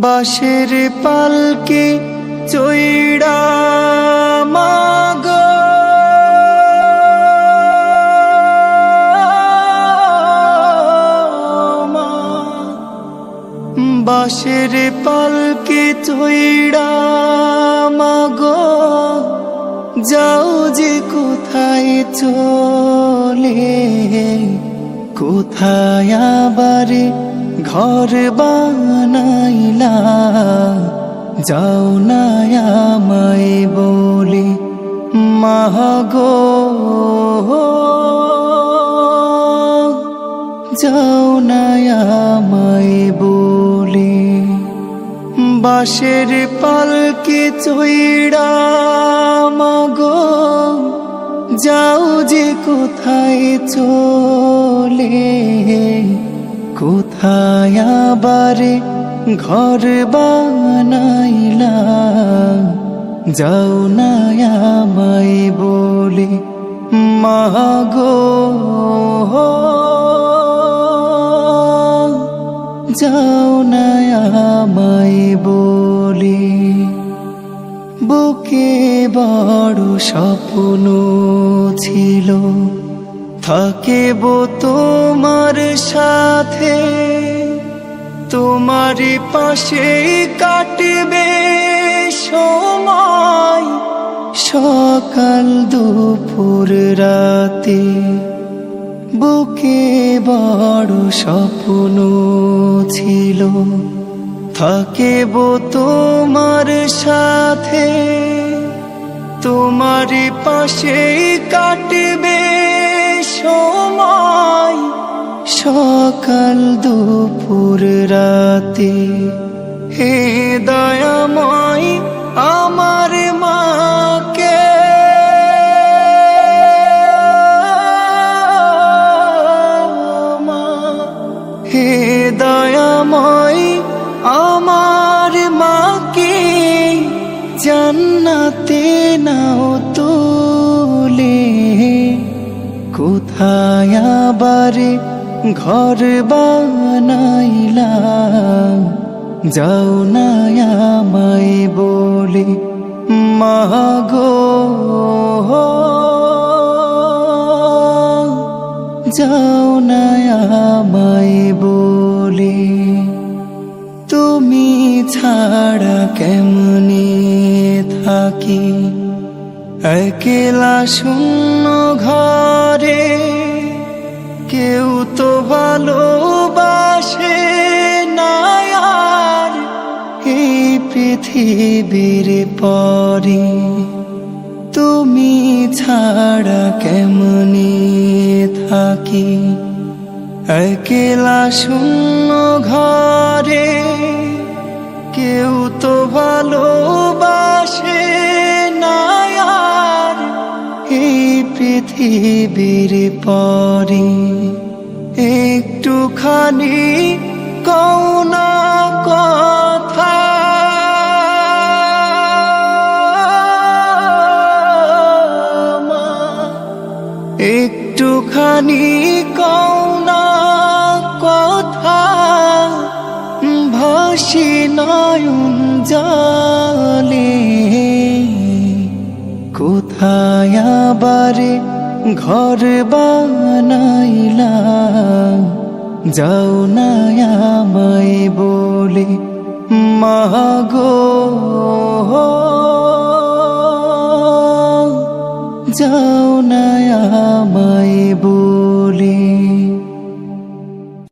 বাঁশের পালকি চইড়া মাগো মা, বাঁশের পালকি চইড়া মাগো যাও যে কোথায় চলে, কোথায় আবার ঘর বানাইলা, যাও না আমায় বলে মা গো, যাও না আমায় বলে। বাঁশের পালকি চইড়া মাগো যাও যে কোথায় চলে, কোথায় আবার ঘর বানাইলা, যাও না আমায় বলে মা গো, যাও না আমায় বলে। বুকে বড় স্বপ্ন ছিল থাকিব তোমার সাথে, তোমার পাশে কাটবে সময় সকাল দুপুর রাতে। বুকে বড় স্বপ্ন ছিল থাকিব তোমার সাথে, তোমার পাশে কাটবে সময় সকাল দুপুর রাতে। হে দয়াময় আমার মাকে হে দয়াময় আমার মাকে জান্নাতে নাও তুলে, কোথায় আবার ঘর বানাইলা, যাও না আমায় বলে মা গো, যাও না আমায় বলে। তুমি ছাড়া কেমনে থাকি একলা শূন্য ঘরে, কেউ তো ভালোবাসে না আর এই পৃথিবীর পরে। তুমি ছাড়া কেমনে থাকি একলা শূন্য ঘরে, কেউ তো ভালোবাসে না আর এই পৃথিবীর পরে। একটুখানি কও না কথা, একটুখানি কও না কথা, ভাসি নয়ন জলে, কোথায় আবার ঘর বানাইলা, যাও না আমায় বলে মা গো, যাও না আমায়